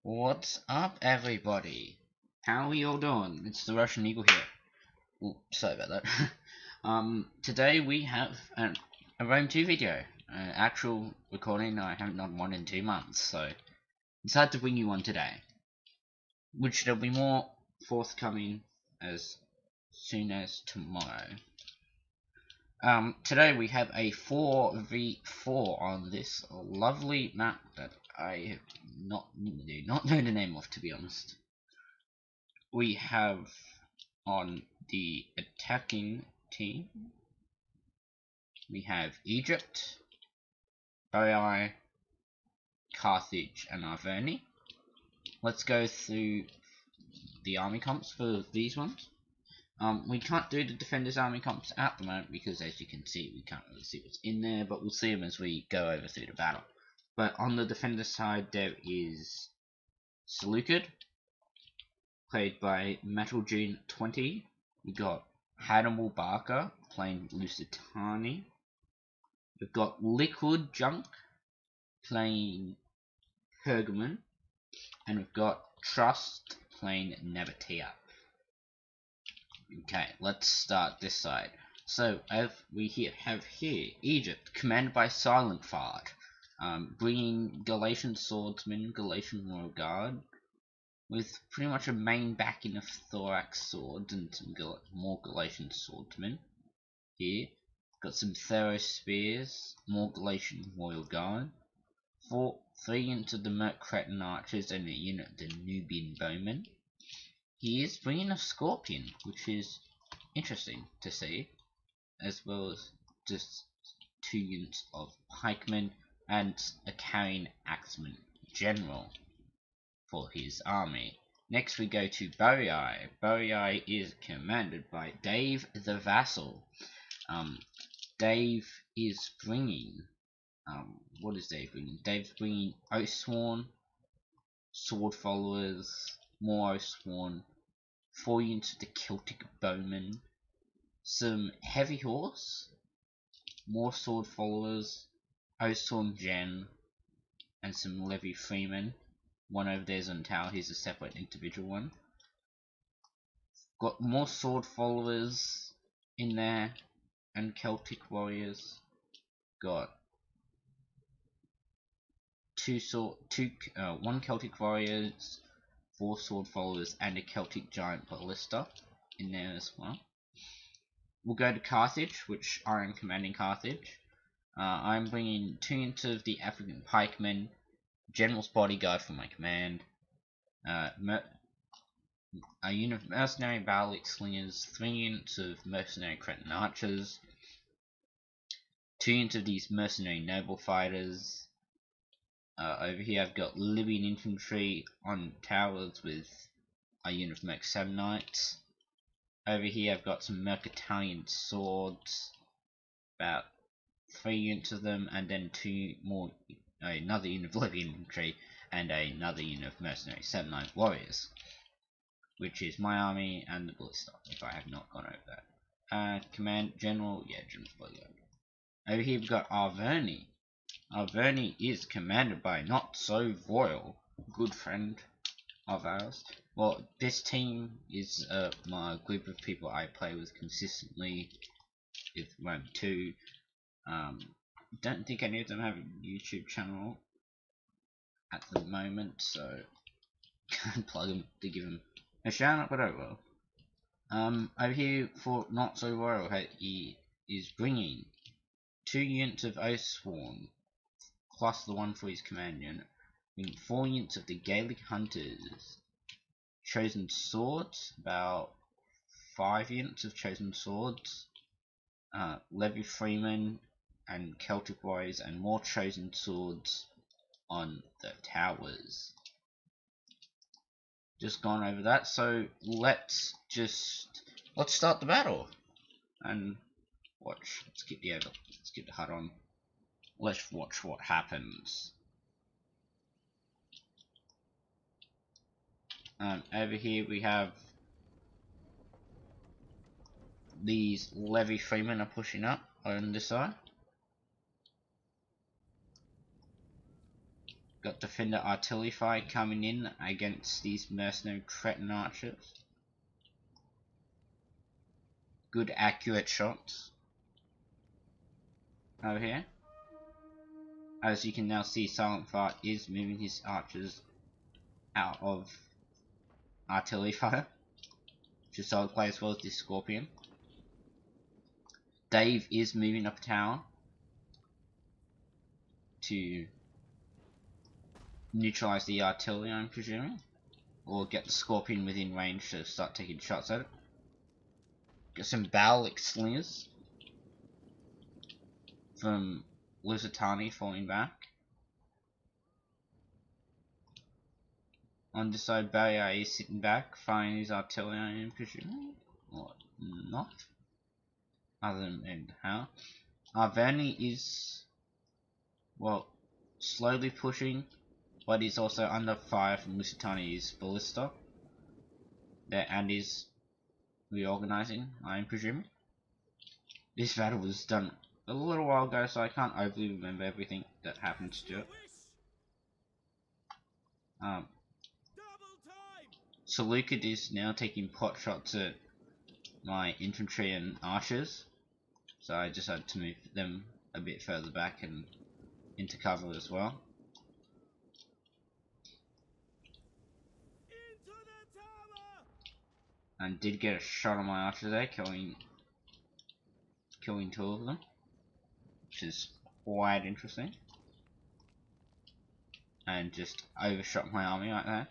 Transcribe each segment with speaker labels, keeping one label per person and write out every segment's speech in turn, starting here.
Speaker 1: What's up, everybody? How are you all doing? It's the Russian Eagle here. Ooh, sorry about that. Today we have a Rome 2 video. Actual recording. I haven't done one in 2 months, so decided to bring you one today. Which there'll be more forthcoming as soon as tomorrow. Today we have a 4v4 on this lovely map that I do not know the name of, to be honest. We have on the attacking team, we have Egypt, Boi, Carthage, and Arverni. Let's go through the army comps for these ones. We can't do the defenders army comps at the moment because, as you can see, we can't really see what's in there, but we'll see them as we go over through the battle. But on the defender side, there is Seleucid, played by Metal-June20. We got Hannibal Barker playing Lusitani. We've got Liquid Junk playing Pergamon. And we've got Trust playing Nabatea. Okay, let's start this side. So, as we have here, Egypt, commanded by Silent Fart, bringing Galatian Swordsman, Galatian Royal Guard, with pretty much a main backing of Thorax Swords and some more Galatian Swordsmen. Here, got some Theros Spears, more Galatian Royal Guard, 3 units of the Merc Cretan Archers and a unit of the Nubian Bowmen. He is bringing a Scorpion, which is interesting to see, as well as just 2 units of Pikemen and a Carrying Axeman General for his army. Next we go to Boi. Boi is commanded by Dave the Vassal. Dave is bringing, what is Dave bringing? Dave's bringing Oathsworn, Sword Followers, more Oathsworn, 4 units of the Celtic Bowmen, some Heavy Horse, more Sword Followers, Oathsworn Gen, and some Levy Freemen. One over there's on tower, here's a separate individual one. Got more Sword Followers in there, and Celtic Warriors. Got 1 Celtic Warriors, 4 Sword Followers, and a Celtic Giant Ballista in there as well. We'll go to Carthage, which I am commanding Carthage. I'm bringing 2 units of the African Pikemen, General's Bodyguard for my command, a unit of Mercenary Battleic Slingers, 3 units of Mercenary Cretan Archers, 2 units of these Mercenary Noble Fighters. Over here I've got Libyan Infantry on towers with a unit of Merc Samnites. Over here I've got some Merc Italian Swords, about 3 units of them, and then 2 more, another unit of Libyan Infantry, and another unit of Mercenary Samnite Warriors, which is my army and the Ballista, if I have not gone over that. Command General, General's Bodyguard. Over here we've got Arverni. Arverni is commanded by Not So Royal, good friend of ours. Well, this team is my group of people I play with consistently with Rome 2. Don't think any of them have a YouTube channel at the moment, so can't plug them to give them a shout out, but I will. Over here for Not So Royal, he is bringing 2 units of Oathsworn, plus the 1 for his command unit, bringing 4 units of the Gaelic Hunters, Chosen Swords, about 5 units of Chosen Swords, Levy Freemen and Celtic Warriors, and more Chosen Swords on the towers. Just gone over that, so let's start the battle and watch. Let's get the HUD on. Let's watch what happens. Over here we have these Levy Freemen are pushing up on this side. Got defender artillery fire coming in against these mercenary Cretan archers. Good accurate shots over here. As you can now see, Silent Fart is moving his archers out of artillery fire, which is solid play as well as this Scorpion. Dave is moving up a tower to neutralize the artillery, I'm presuming, or get the Scorpion within range to start taking shots at it. Got some Baalic slingers from Lusitani falling back. On this side, Barrier is sitting back, firing his artillery, I'm presuming, or not, other than how. Arverni is, well, slowly pushing, but he's also under fire from Lusitani's ballista there, and is reorganizing, I'm presuming. This battle was done a little while ago, so I can't overly remember everything that happened to it. Seleucid is now taking pot shots at my infantry and archers, so I decided to move them a bit further back and into cover as well. And did get a shot on my archer there, killing two of them, which is quite interesting. And just overshot my army right there.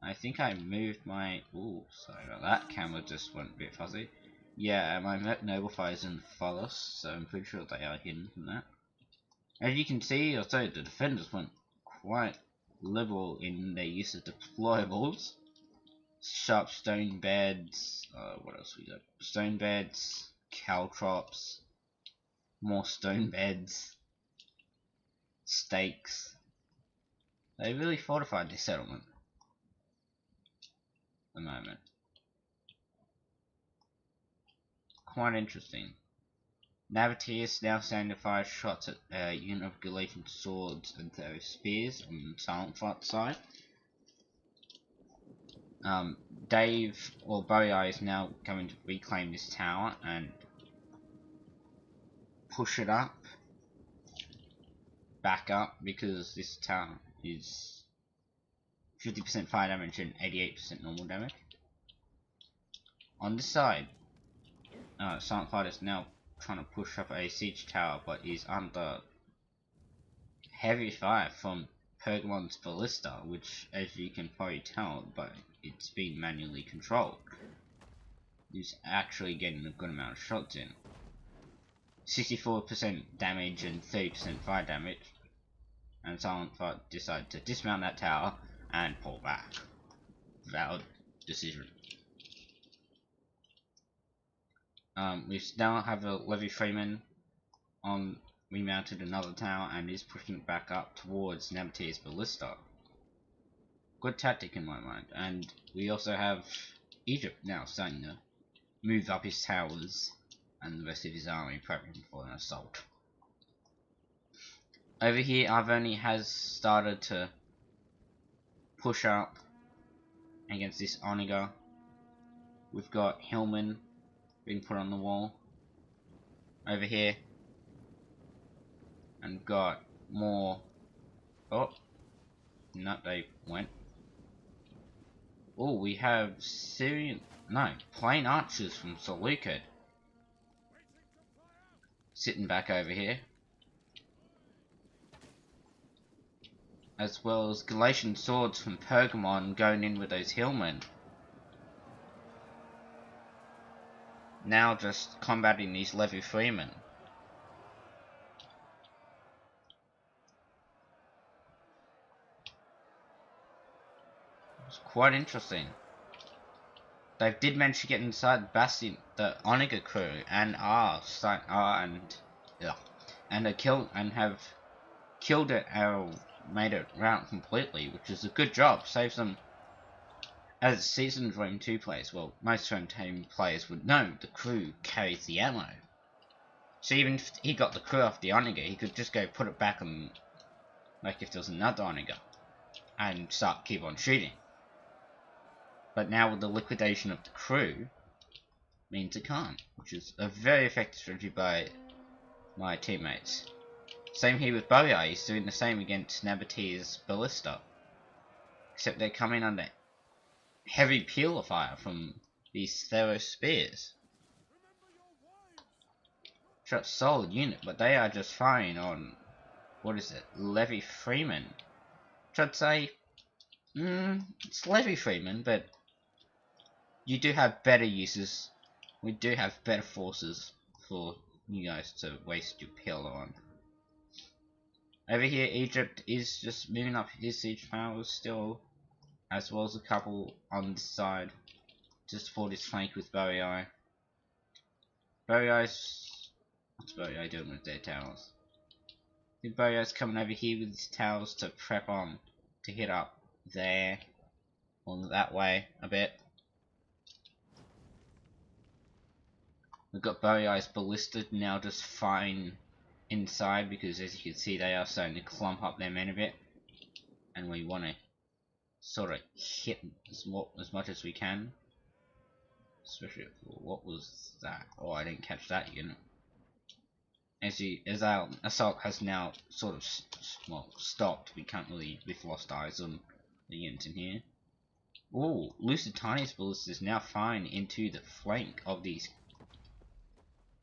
Speaker 1: I think I moved my... Ooh, sorry about that. Camera just went a bit fuzzy. Yeah, my noble fire is in Phallus, so I'm pretty sure they are hidden from that. As you can see, also the defenders went quite liberal in their use of deployables. Sharp stone beds. What else we got? Stone beds, caltrops, more stone beds, stakes. They really fortified this settlement. The moment. Quite interesting. Navitius now standing to fire shots at a unit of Galatian swords and those spears on the Silent Fart side. Dave, or Boei, is now going to reclaim this tower and push it up, back up, because this tower is 50% fire damage and 88% normal damage. On this side, Silent Fart is now trying to push up a siege tower, but is under heavy fire from Pergamon's ballista, which, as you can probably tell, but it's being manually controlled. It's actually getting a good amount of shots in. 64% damage and 30% fire damage, and Silent Fart decided to dismount that tower and pull back. Valid decision. We now have a Levy Freeman on remounted another tower and is pushing it back up towards Nabati's ballista. Good tactic in my mind. And we also have Egypt now starting to move up his towers and the rest of his army prepping for an assault. Over here, Arverni has started to push up against this Oniga. We've got Hillman being put on the wall over here, and got more. Oh, no, they went. Oh, we have plain archers from Seleucid sitting back over here, as well as Galatian swords from Pergamon going in with those hillmen. Now just combating these Levy Freemen. It's quite interesting. They did manage to get inside Bastion, the Oniga crew, and have killed it and made it rout completely, which is a good job. Saves them. As seasoned Rome 2 players, well, most Rome 2 players would know the crew carries the ammo. So even if he got the crew off the Oniga, he could just go put it back on like if there was another Onager, and keep on shooting. But now with the liquidation of the crew, means it can't, which is a very effective strategy by my teammates. Same here with Boya, he's doing the same against Nabateer's Ballista. Except they're coming under heavy peeler fire from these Theros spears. Such a solid unit, but they are just firing on, what is it, Levy Freeman. Which I'd say, it's Levy Freeman, but you do have better uses. We do have better forces for you guys to waste your peeler on. Over here, Egypt is just moving up his siege powers still, as well as a couple on this side, just support his flank with Boei. What's Boei doing with their towers? I think Boei's coming over here with his towers to prep on to hit up there, or that way a bit. We've got Boei's Ballista now just firing inside, because as you can see they are starting to clump up their men a bit, and we want to sort of hit as much as we can. Especially, what was that? Oh, I didn't catch that unit. As our assault has now sort of stopped, we've lost eyes on the units in here. Oh, Lusitania's Ballista is now firing into the flank of these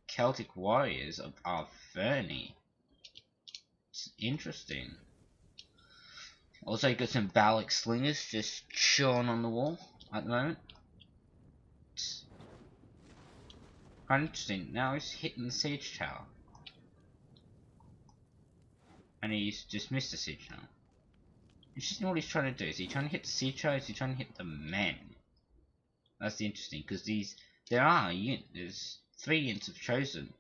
Speaker 1: Celtic warriors of Arverni. It's interesting. Also, got some Balak slingers just chilling on the wall at the moment. It's quite interesting. Now he's hitting the siege tower. And he's just missed the siege tower. Interesting what he's trying to do. Is he trying to hit the siege tower? Is he trying to hit the men? That's the interesting, because there's 3 units of chosen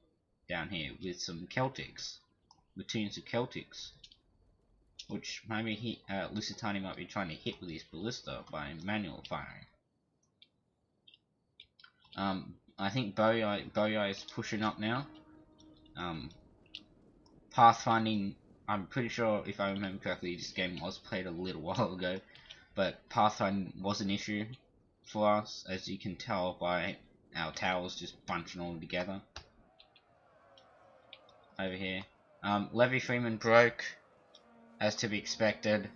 Speaker 1: down here with some Celtics. With 2 units of Celtics. Which maybe Lusitania might be trying to hit with his ballista by manual firing. I think Boei is pushing up now. Pathfinding, I'm pretty sure, if I remember correctly, this game was played a little while ago, but pathfinding was an issue for us, as you can tell by our towers just bunching all together. Over here. Levy Freeman broke, as to be expected.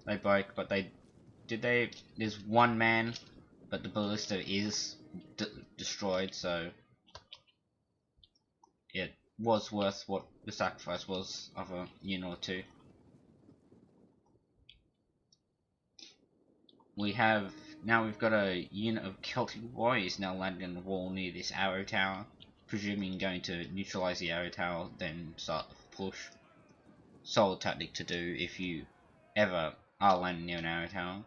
Speaker 1: They broke, but there's 1 man, but the ballista is destroyed, so it was worth what the sacrifice was of a unit or 2. We've got a unit of Celtic warriors now landing on the wall near this arrow tower, presuming going to neutralize the arrow tower, then start the push. Solid tactic to do if you ever are landing near an arrow tower.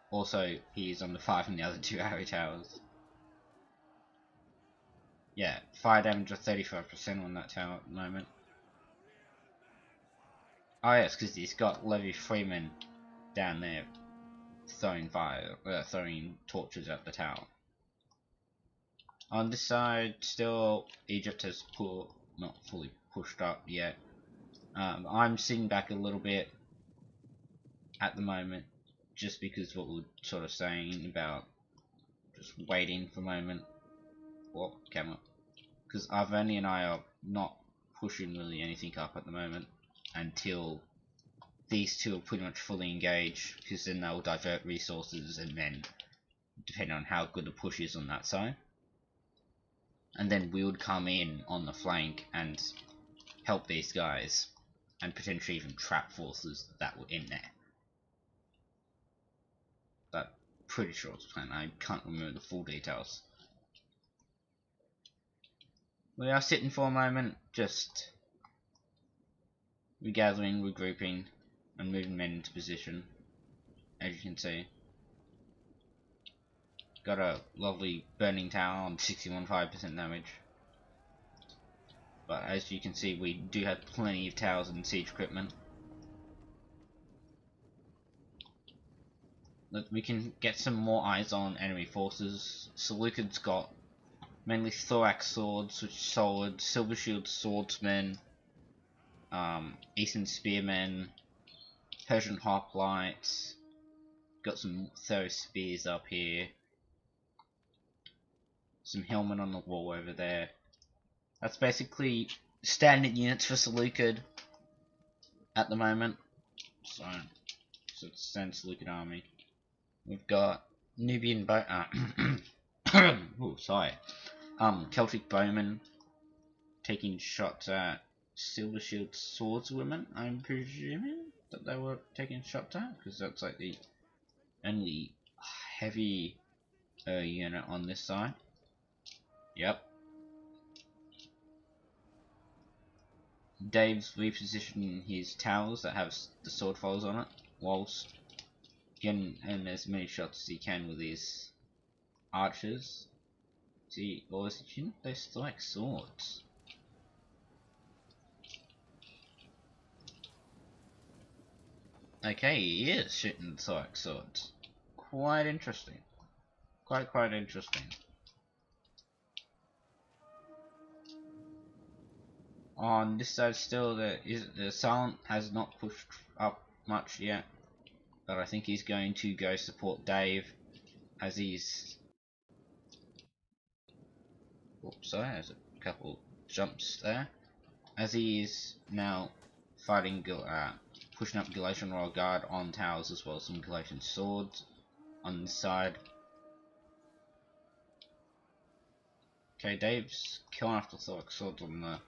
Speaker 1: Also, he is on the 5 and the other 2 arrow towers. Yeah, fire damage of 35% on that tower at the moment. Oh yes, because he's got Levy Freeman down there throwing torches at the tower. On this side, still Egypt has not fully pushed up yet. I'm sitting back a little bit at the moment, just because what we're sort of saying about just waiting for a moment. Well, camera, because Arverni and I are not pushing really anything up at the moment until these 2 are pretty much fully engaged, because then they'll divert resources, and then depending on how good the push is on that side, and then we would come in on the flank and help these guys, and potentially even trap forces that were in there. But pretty sure it's planned. I can't remember the full details. We are sitting for a moment, just regathering, regrouping, and moving men into position. As you can see, got a lovely burning tower on 61.5% damage. But as you can see, we do have plenty of towers and siege equipment. Look, we can get some more eyes on enemy forces. Seleucid's got mainly thorax swords, switch swords, silver shield swordsmen, Eastern spearmen, Persian hoplites. Got some Theros spears up here. Some helmet on the wall over there. That's basically standard units for Seleucid at the moment. So it's standard Seleucid army. We've got Nubian oh, sorry. Celtic bowmen taking shots at silver shield swordswomen. I'm presuming that they were taking shots at, because that's like the only heavy unit on this side. Yep. Dave's repositioning his towers that have the sword followers on it, whilst getting in as many shots as he can with his archers. See, or is it, they strike swords? Okay, he is shooting strike swords. Quite interesting. Quite interesting. On this side still, the Silent has not pushed up much yet, but I think he's going to go support Dave as he's... Oops, sorry, there's a couple jumps there. As he is now fighting, pushing up Galatian Royal Guard on towers, as well as some Galatian swords on this side. Okay, Dave's killing off the thorax swords on the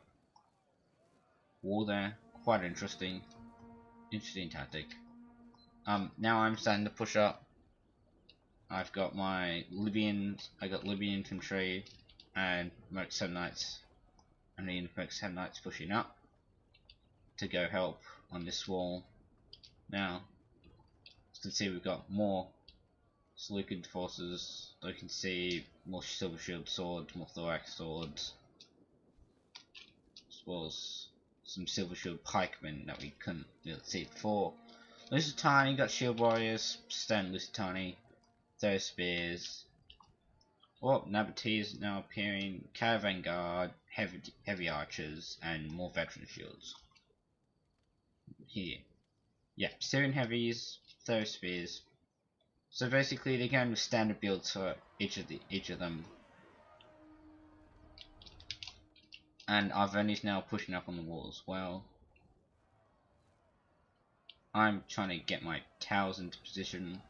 Speaker 1: wall there. Quite interesting. Interesting tactic. Now I'm starting to push up. I've got my Libyan infantry and Merc Knights. And the Merc Knights pushing up to go help on this wall. Now, as you can see, we've got more Seleucid forces. You can see more silver shield swords, more thorax swords, as well as some silver shield pikemen that we couldn't really see before. Lusitani got shield warriors, stand Lusitani, Theros spears. Oh, Nabatea is now appearing, caravan guard, heavy archers, and more veteran shields. Here. Yeah, Syrian heavies, Theros spears. So basically they're going with standard builds for each of them. And Arverni's now pushing up on the wall as well. I'm trying to get my towers into position,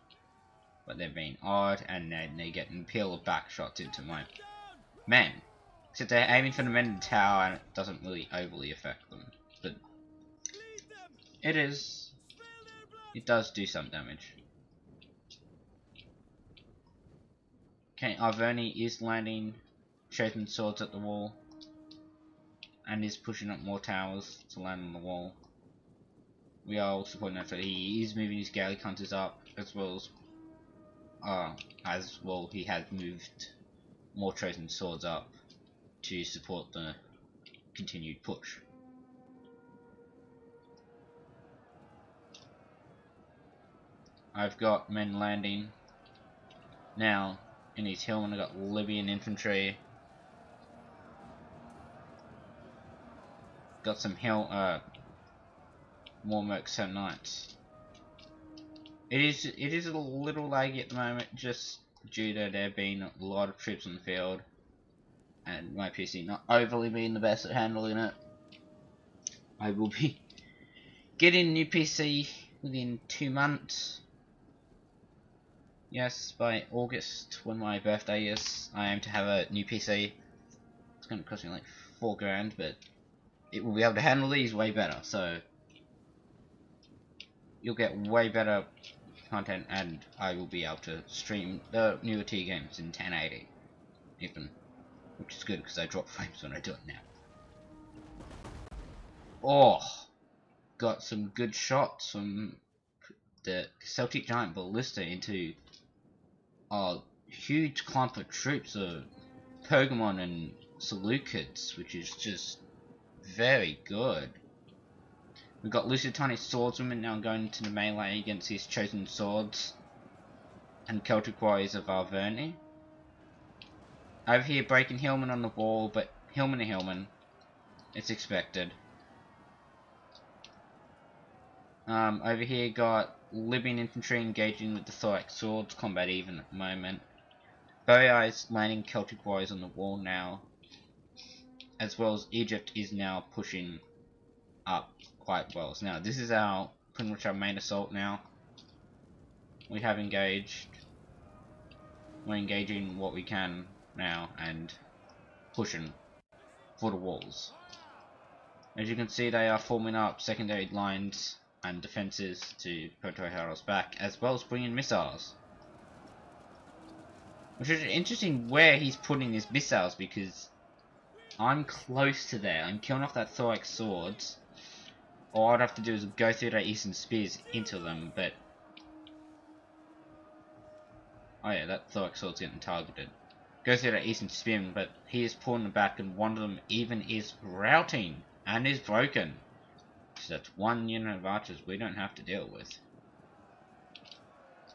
Speaker 1: but they're being odd, and then they get impale back shots into my men. Except they're aiming for the men in the tower, and it doesn't really overly affect them. But it does do some damage. Okay, Arverni is landing chosen swords at the wall, and is pushing up more towers to land on the wall. We are also pointing out that he is moving his Gallic hunters up, as well he has moved more chosen swords up to support the continued push. I've got men landing now in his helmet. I've got Libyan infantry. Got some more Merc Knights. It is a little laggy at the moment, just due to there being a lot of troops on the field, and my PC not overly being the best at handling it. I will be getting a new PC within 2 months. Yes, by August, when my birthday is, I aim to have a new PC. It's going to cost me like $4 grand, but it will be able to handle these way better, so you'll get way better content, and I will be able to stream the newer T games in 1080 even, which is good because I drop frames when I do it now. Oh, got some good shots from the Celtic Giant Ballista into a huge clump of troops of Pergamon and Seleucids, which is just very good. We've got Lusitani swordswomen now going into the melee against his chosen swords and Celtic warriors of Arverni. Over here breaking Hillman on the wall, but Hillman to Hillman. It's expected. Over here got Libyan infantry engaging with the thorax swords, combat even at the moment. Boei is landing Celtic warriors on the wall now, as well as Egypt is now pushing up quite well. So now this is our pretty much our main assault now. We have engaged. We're engaging what we can now and pushing for the walls. As you can see, they are forming up secondary lines and defences to put Toharo's back, as well as bringing missiles. Which is interesting where he's putting his missiles, because I'm close to there. I'm killing off that thorax swords. All I'd have to do is go through that eastern spears into them, but... Oh yeah, that thorax sword's getting targeted. Go through that eastern spearman, but he is pulling them back, and one of them even is routing and is broken. So that's one unit of archers we don't have to deal with,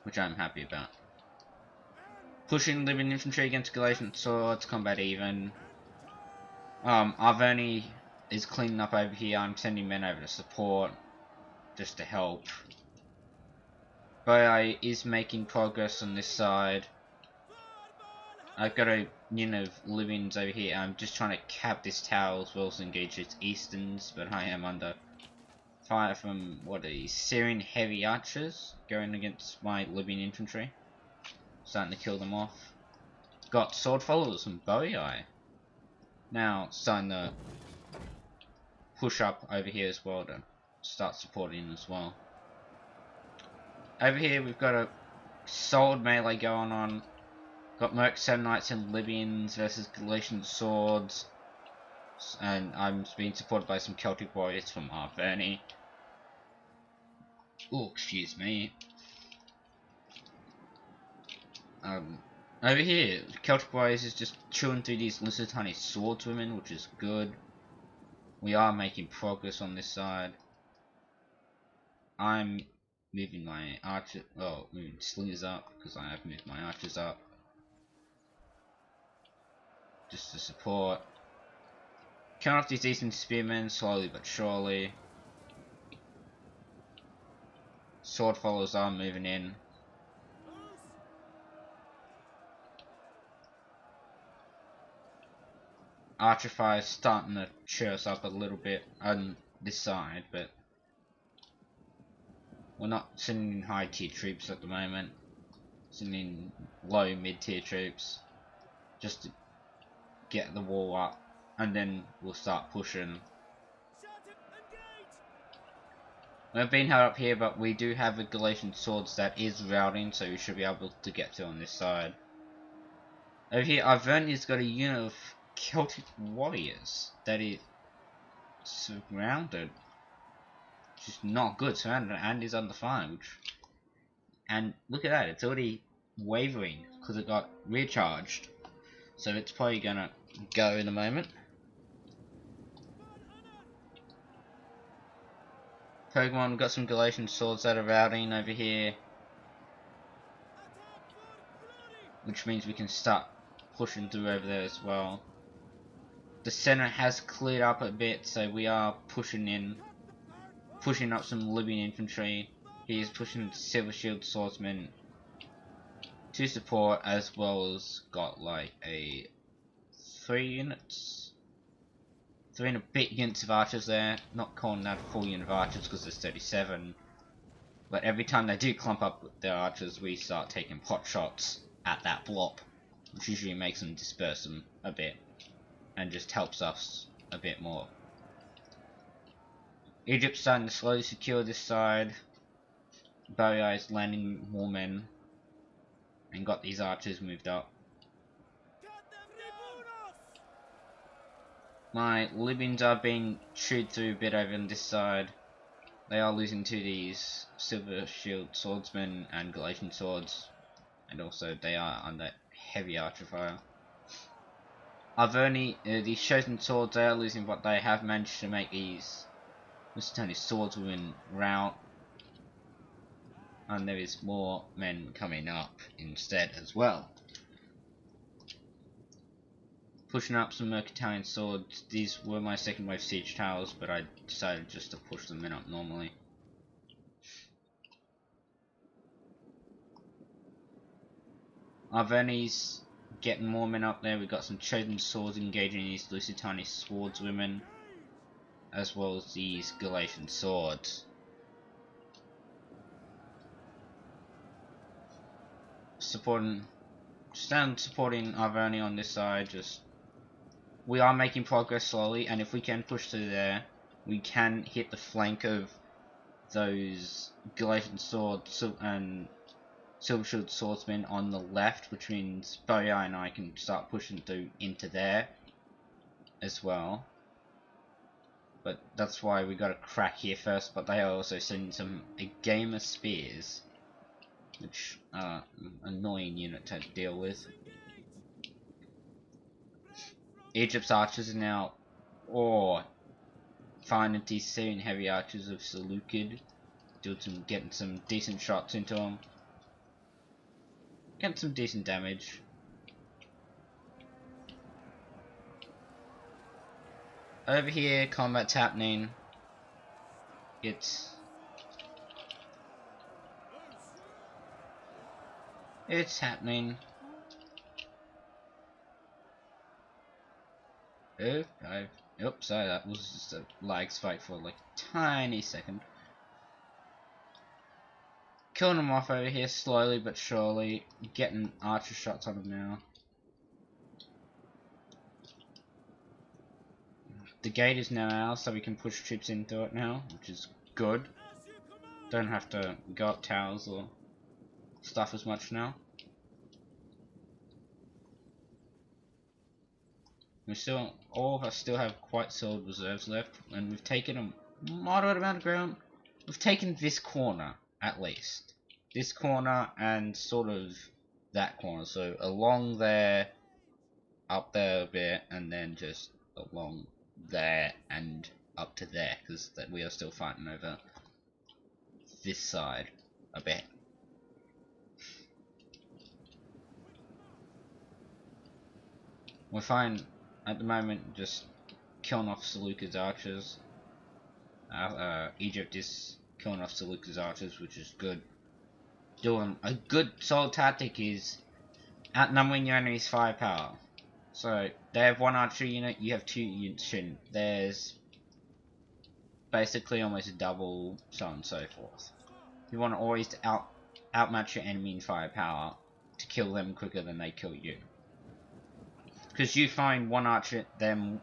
Speaker 1: which I'm happy about. Pushing Libyan infantry against Galatian swords, combat even. Arverni is cleaning up over here. I'm sending men over to support, just to help. Boei is making progress on this side. I've got a unit of Libyans over here. I'm just trying to cap this tower as well as engage its easterns, but I am under fire from, what are these, Syrian heavy archers going against my Libyan infantry. Starting to kill them off. Got sword followers from Boei. Now starting to push up over here as well to start supporting as well. Over here we've got a sword melee going on. Got Merc Samnites and Libyans versus Galatian swords. And I'm being supported by some Celtic warriors from Arverni. Oh, excuse me. Over here, Celtic warriors is just chewing through these Lusitani swordswomen, which is good. We are making progress on this side. I'm moving my archer, moving slingers up, because I have moved my archers up. Just to support. Killing off these eastern spearmen, slowly but surely. Sword followers are moving in. Archer fire is starting to cheer us up a little bit on this side, but we're not sending in high tier troops at the moment. Sending in low mid tier troops just to get the wall up, and then we'll start pushing. We've been held up here, but we do have a Galatian swords that is routing, so we should be able to get through on this side. Over here, Arverni's got a unit of Celtic warriors that is surrounded. Which is not good, surrounded and is under fire. And look at that, it's already wavering because it got recharged. So it's probably gonna go in a moment. Pokemon, we've got some Galatian swords that are routing over here, which means we can start pushing through over there as well. The center has cleared up a bit, so we are pushing in, pushing up some Libyan infantry. He is pushing Silver Shield swordsmen to support, as well as got like a 3 and a bit units of archers there. Not calling that a full unit of archers because there's 37. But every time they do clump up with their archers, we start taking pot shots at that blob, which usually makes them disperse them a bit and just helps us a bit more. Egypt's starting to slowly secure this side. Boei is landing more men and got these archers moved up. My Libyans are being chewed through a bit over on this side. They are losing to these Silver Shield swordsmen and Galatian swords, and also they are under heavy archer fire. Arverni, these chosen swords, they are losing, but they have managed to make these Lusitani swordswomen rout, and there is more men coming up instead as well. Pushing up some Mercantilian swords. These were my second wave siege towers, but I decided just to push them in up normally. Arverni's getting more men up there. We've got some chosen swords engaging these Lusitani swordswomen, as well as these Galatian swords. Supporting Arverni on this side. We are making progress slowly, and if we can push through there, we can hit the flank of those Galatian swords and Silver Shield swordsmen on the left, which means Boya and I can start pushing through into there as well. But that's why we got to crack here first. But they are also sending a game of spears, which are an annoying unit to deal with. Egypt's archers are now, finding these Syrian heavy archers of Seleucid, getting some decent shots into them, getting some decent damage. Over here, combat's happening. It's happening. Oops, sorry, that was just a lag spike for like a tiny second. Killing them off over here slowly but surely. Getting archer shots on them now. The gate is now ours, so we can push troops into it now, which is good. Don't have to go up towers or stuff as much now. All of us still have quite solid reserves left, and we've taken a moderate amount of ground. We've taken this corner, at least. This corner and sort of that corner. So along there, up there a bit, and then just along there and up to there, because we are still fighting over this side a bit. We're fine at the moment, just killing off Seleucid's archers. Egypt is killing off Seleucid's archers, which is good. Doing a good solid tactic is outnumbering your enemy's firepower. So they have one archery unit, you have 2 units shooting. There's basically almost a double, so on and so forth. You want to always outmatch your enemy in firepower to kill them quicker than they kill you. Because you find one archer, you're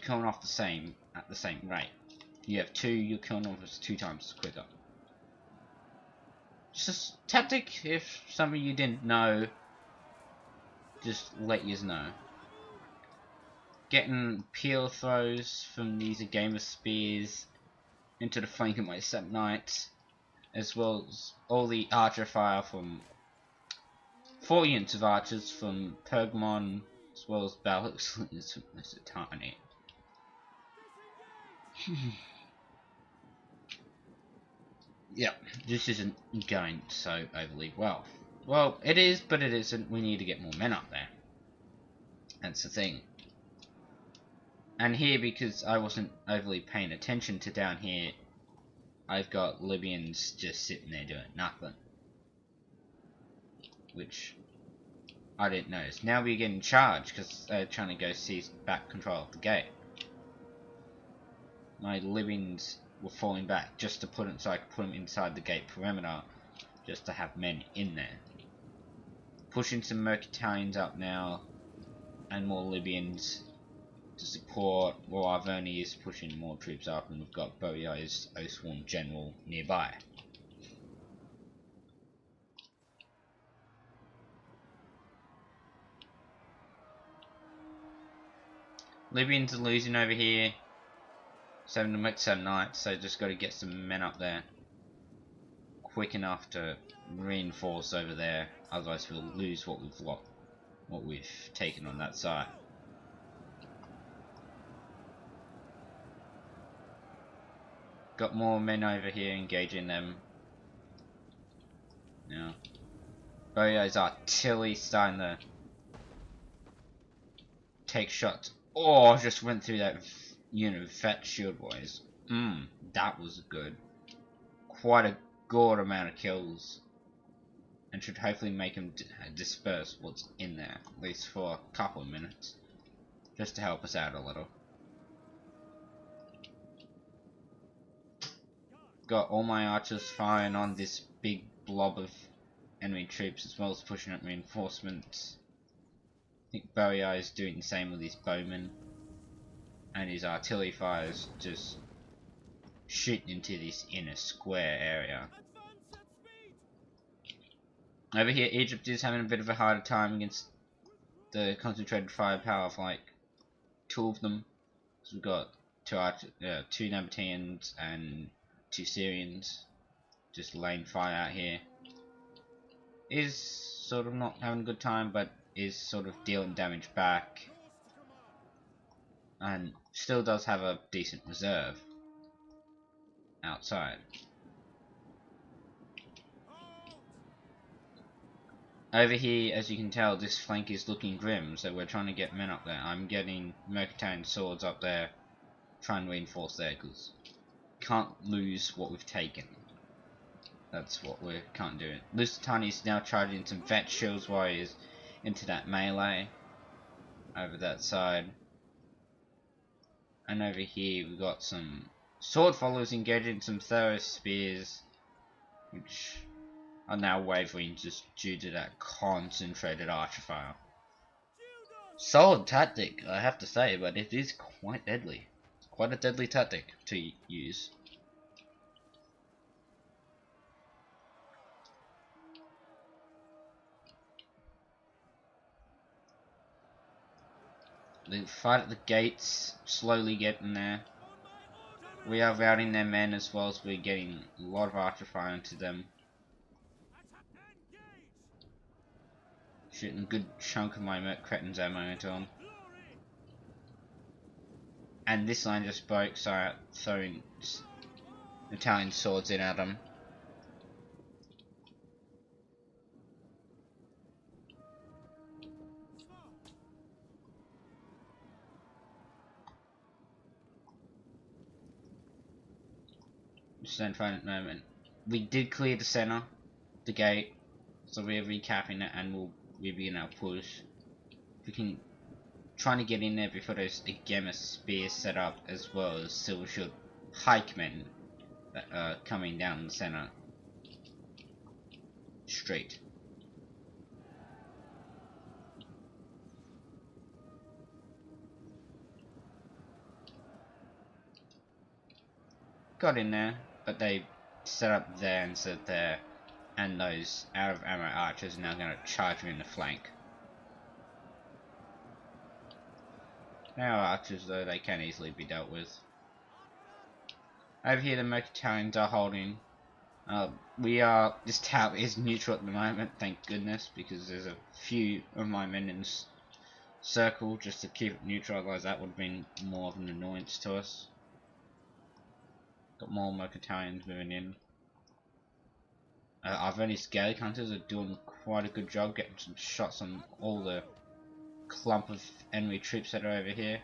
Speaker 1: killing off at the same rate. You have 2, you're killing off 2 times quicker. Just a tactic. If some of you didn't know, just let yous know. Getting peel throws from these Game of Spears into the flank of my Sept Knights, as well as all the archer fire from 4 units of archers from Pergamon, as well as Balix. It's tiny. Yeah, this isn't going so overly well. Well, it is, but it isn't. We need to get more men up there. That's the thing. And here, because I wasn't overly paying attention to down here, I've got Libyans just sitting there doing nothing. Which I didn't notice. Now we're getting charged because they're trying to go seize back control of the gate. My Libyans were falling back just to put it so I could put them inside the gate perimeter, just to have men in there. Pushing some Mercantilians up now, and more Libyans to support, while Arverni is pushing more troops up, and we've got Boya's Oathsworn General nearby. Libyans are losing over here. 7 Knights, so just got to get some men up there quick enough to reinforce over there. Otherwise, we'll lose what we've taken on that side. Got more men over here engaging them. Now, Boya's artillery starting to take shots. Oh, just went through that unit of fat shield boys. That was good. Quite a good amount of kills. And should hopefully make him disperse what's in there, at least for a couple of minutes. Just to help us out a little. Got all my archers firing on this big blob of enemy troops as well as pushing up reinforcements. I think Bowie is doing the same with his bowmen. And his artillery fires just shooting into this inner square area. Over here, Egypt is having a bit of a harder time against the concentrated firepower of like 2 of them. So we've got 2 Nabateans and 2 Syrians just laying fire out here. Is sort of not having a good time, but is sort of dealing damage back. And still does have a decent reserve outside. Over here, as you can tell, this flank is looking grim, so we're trying to get men up there. I'm getting Mercantile swords up there, trying to reinforce there, because can't lose what we've taken. That's what we can't do. Lusitania is now charging some vet shields warriors into that melee over that side. And over here we've got some sword followers engaging some Theros spears, which are now wavering just due to that concentrated archer fire. Solid tactic, I have to say, but it is quite deadly. Quite a deadly tactic to use. The fight at the gates, slowly getting there. We are routing their men as well as we're getting a lot of archer fire into them. Shooting a good chunk of my Cretin's ammo into them. And this line just broke, so I'm throwing Italian swords in at them. Just then trying at the moment. We did clear the center, the gate, so we're recapping it and we'll begin our push. We can trying to get in there before those Gemma spears set up, as well as Silver Shield pikemen that are coming down the center straight. Got in there, but they set up there and set there, and those out of ammo archers are now going to charge me in the flank. They are archers though, they can easily be dealt with. Over here the Mercantilians are holding. This tower is neutral at the moment, thank goodness, because there's a few of my men in this circle just to keep it neutral, otherwise that would have been more of an annoyance to us. Got more Mercantilians moving in. Our Venice Gallic Hunters are doing quite a good job getting some shots on all the clump of enemy troops that are over here.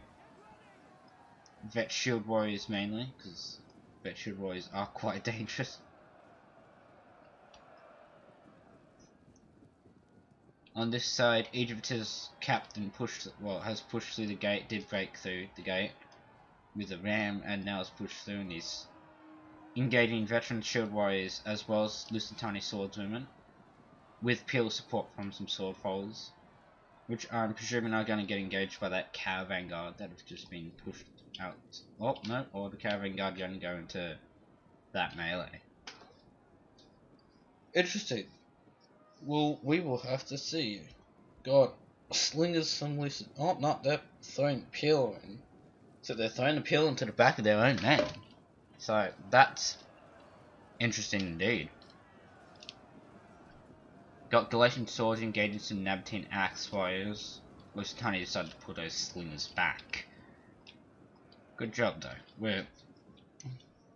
Speaker 1: Vet Shield Warriors mainly, because Vet Shield Warriors are quite dangerous. On this side, Egypt has capped and pushed, has pushed through the gate, did break through the gate with a ram, and now has pushed through and is engaging veteran shield warriors as well as Lusitania swordswomen, with peel support from some sword followers, which I'm presuming are going to get engaged by that caravan guard that have just been pushed out. Oh no, or the caravan guard going to go into that melee. Interesting. Well, we will have to see. God, slingers some loose. Oh, not they're throwing peel in. So they're throwing the peel into the back of their own men. So that's interesting indeed. Got Galatian swords engaging some Nabatean axe warriors. Lusitania decided to put those slingers back. Good job though. We're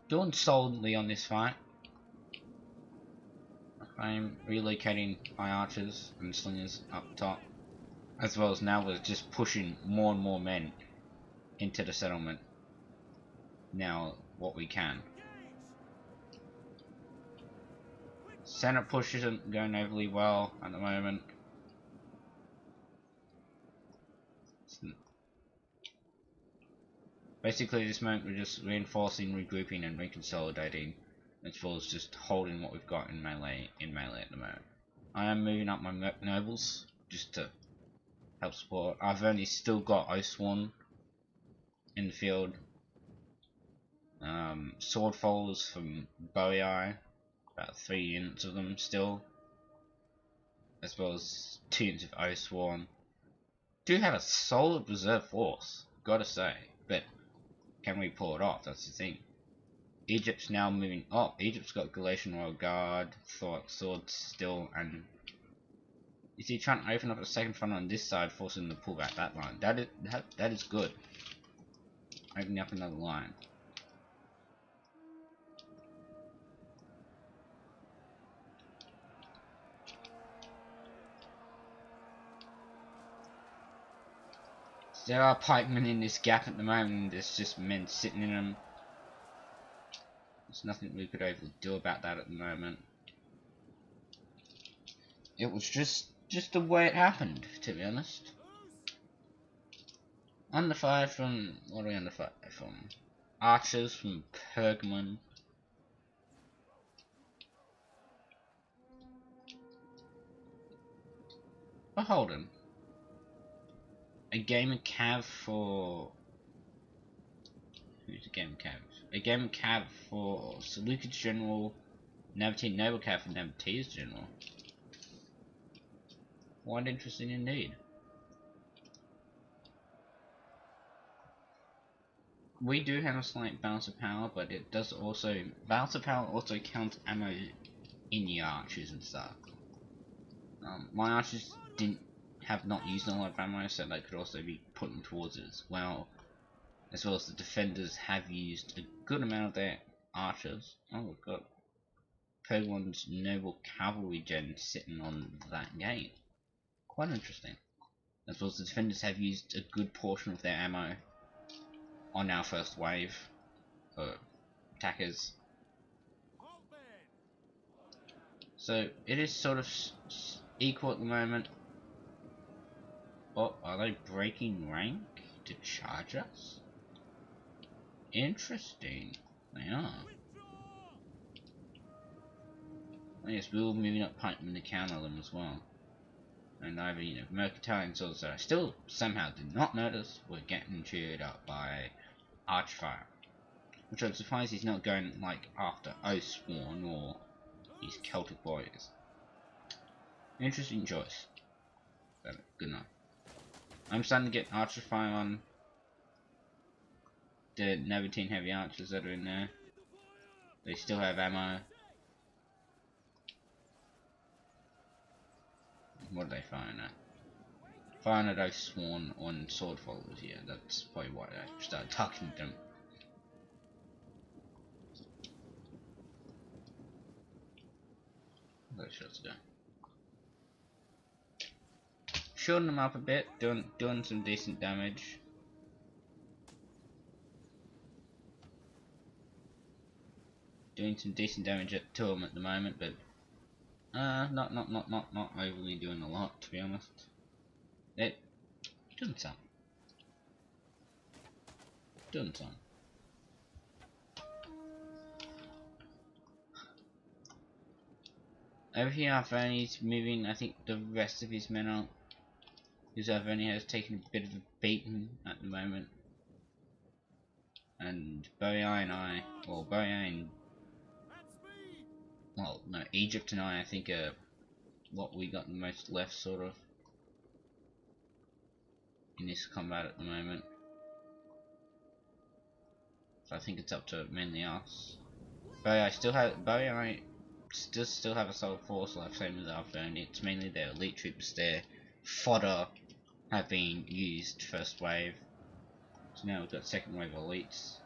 Speaker 1: doing solidly on this fight. I'm relocating my archers and slingers up top. as well as now we're just pushing more and more men into the settlement. Now what we can. Senate push isn't going overly well at the moment. Basically, this moment we're just reinforcing, regrouping, and reconsolidating, as well as just holding what we've got in melee at the moment. I am moving up my nobles just to help support. I've only still got Oathsworn in the field. Sword followers from Boei, about 3 units of them still, as well as 2 units of Oathsworn. Do have a solid reserve force, gotta say, but can we pull it off? That's the thing. Egypt's now moving up. Egypt's got Galatian Royal Guard, Thorax Swords still, and you see, trying to open up a second front on this side, forcing them to pull back that line. That is good. Opening up another line. There are pikemen in this gap at the moment, and there's just men sitting in them. There's nothing we could overly do about that at the moment. It was just the way it happened, to be honest. Under fire from, what are we under fire from? Archers from Pergamon. Oh, hold on. A game of Cav for... Who's a game of Cav? A game of Cav for Seleucus General, Nabatean Noble Cav for Nabatea's General. Quite interesting indeed. We do have a slight balance of power, but it does also... Balance of power also counts ammo in the archers and stuff. My archers have not used a lot of ammo, so they could also be putting towards it as well. As well as the defenders have used a good amount of their archers. Oh, we've got Pergamon's Noble Cavalry Gen sitting on that gate. Quite interesting. As well as the defenders have used a good portion of their ammo on our first wave of attackers. So it is sort of equal at the moment. Oh, are they breaking rank to charge us? Interesting. They are. Oh yes, we're all moving up pikemen to counter them as well. And over, you know, Mercantile swords that I still somehow did not notice were getting cheered up by Archfire. Which I'm surprised he's not going like after Oathsworn or these Celtic warriors. Interesting choice. But good enough. I'm starting to get Archer Fire on the Nabatean heavy archers that are in there. They still have ammo. What are they firing at? Firing at Oathsworn on sword followers, yeah, that's probably why I started talking to them. Those shots go. Shorting them up a bit, doing some decent damage. Doing some decent damage to them at the moment, but not overly doing a lot, to be honest. It doing some. Doing some. Over here, Arvani's moving. I think the rest of his men are. Because Arvani has taken a bit of a beating at the moment. And Boei and I, well, Boei and, well, no, Egypt and I think are what we got the most left, sort of, in this combat at the moment. So I think it's up to mainly us. Boei and I still have a solid force left, same as Arvani. It's mainly their elite troops, their fodder have been used first wave. So now we've got second wave elites.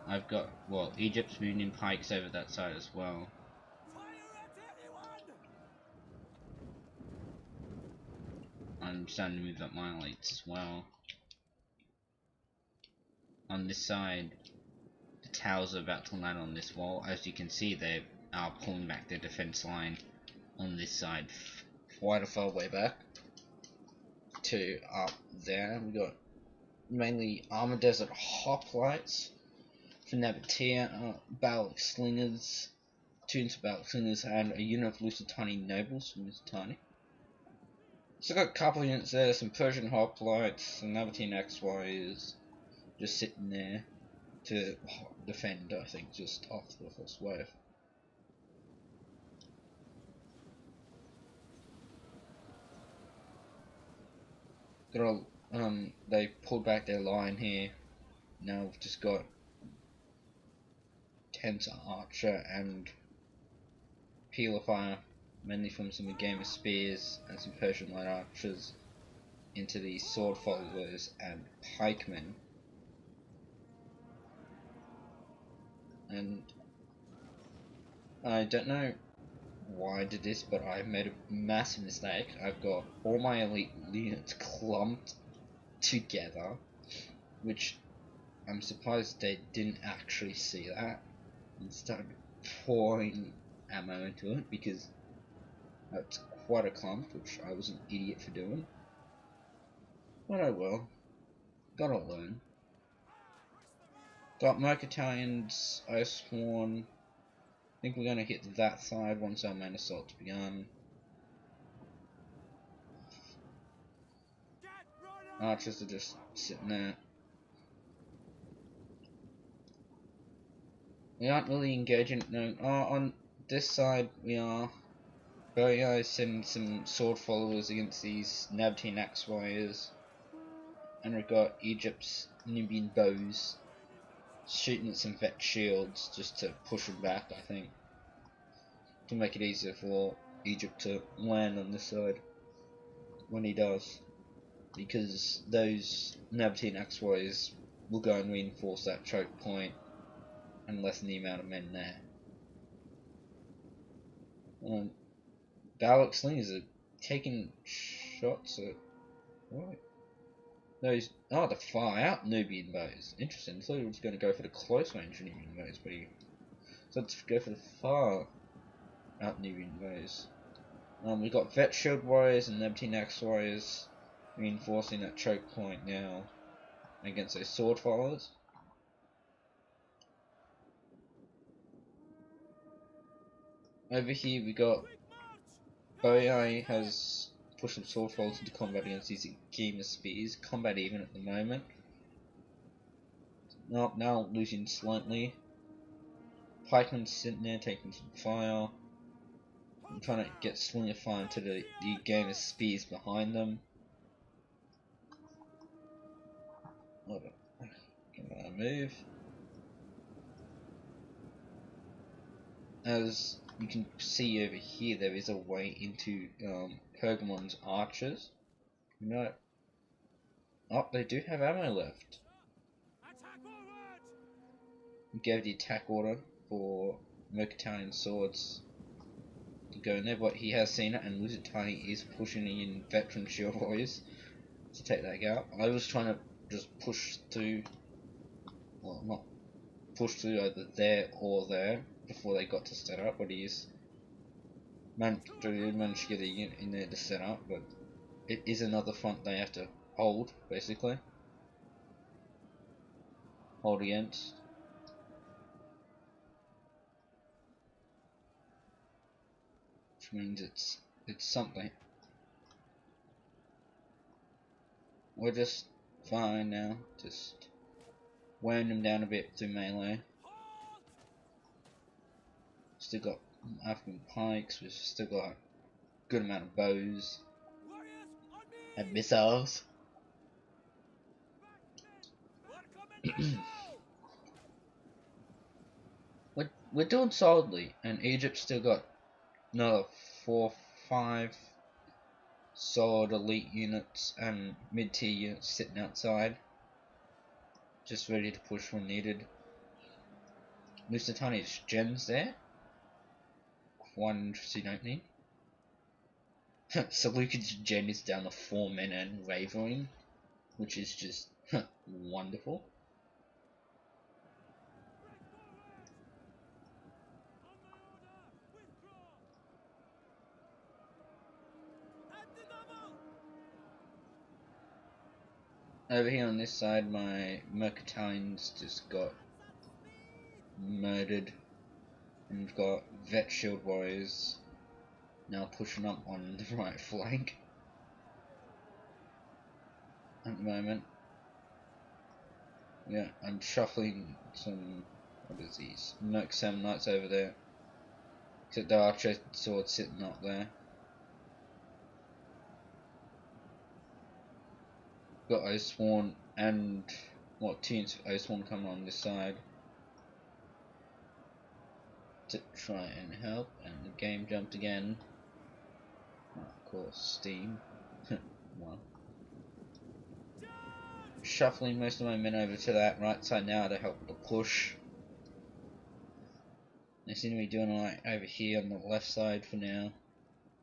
Speaker 1: I've got, well, Egypt's moving in pikes over that side as well. starting to move up my elites as well. On this side, the towers are about to land on this wall. As you can see, they are pulling back their defense line on this side quite a far way back to up there. We got mainly Armor Desert Hoplites for Nabatea, Balik Slingers, 2 units of Balik Slingers, and a unit of Lusitani Nobles from Lusitani. So got a couple of units there, some Persian Hoplites, some Nabatean XYs just sitting there to defend, I think, just after the first wave. Got all, they pulled back their line here. Now we've just got Tense Archer and Peeler Fire, mainly from some Game of Spears and some Persian Light Archers, into these Sword Followers and Pikemen. And I don't know why I did this, but I made a massive mistake. I've got all my elite units clumped together, which I'm surprised they didn't actually see that and started pouring ammo into it, because that's quite a clump, which I was an idiot for doing. But oh well, gotta learn. Got Mercatalians, I sworn. I think we're gonna hit that side once our main assault's begun. Archers are just sitting there. We aren't really engaging. No, on this side we are. Boya is sending some sword followers against these Nabatean axe warriors, and we've got Egypt's Nubian bows shooting at some vet shields just to push them back, I think, to make it easier for Egypt to land on this side when he does, because those Nabatean axe warriors will go and reinforce that choke point and lessen the amount of men there. Balik slingers are taking shots at what? Those the far out Nubian bows. Interesting. I thought he was going to go for the close range Nubian bows, but he decided to go for the far out Nubian bows. We've got vet shield warriors and Nabatean axe warriors reinforcing that choke point now against those sword followers. Over here we got Boyai has pushed some sword followers into combat against these Game of Spears. Combat even at the moment. Now losing slightly. Pikeman's sitting there taking some fire. I'm trying to get Slinger Fire into the Game of Spears behind them. Can I move? As you can see over here, there is a way into Pergamon's archers. No. Oh, they do have ammo left. We gave the attack order for Mercatalian swords to go in there, but he has seen it, and Lusitani is pushing in veteran shield warriors to take that out. I was trying to just push through, well, not push through either there or there before they got to set up, but he's managed to get a unit in there to set up, but it is another front they have to hold, basically. Hold against. Which means it's something. We're just fine now, just weighing them down a bit through melee. Still got African pikes, we've still got a good amount of bows and missiles. we're doing solidly, and Egypt's still got another 4-5 solid elite units and mid-tier units sitting outside, just ready to push when needed. Lusitani's gens there. Quite an interesting opening. So Lucas Gen is down to 4 men and wavering, which is just wonderful. Over here on this side, my Mercantines just got murdered, and we've got Vet Shield Warriors now pushing up on the right flank at the moment. Yeah, I'm shuffling some, what is these, Merc 7 Knights over there, except the Archer Sword sitting up there. Got Oathsworn and what teams of Oathsworn coming on this side to try and help, and the game jumped again. Oh, of course, Steam. Well, shuffling most of my men over to that right side now to help the push. They seem to be doing alright over here on the left side for now.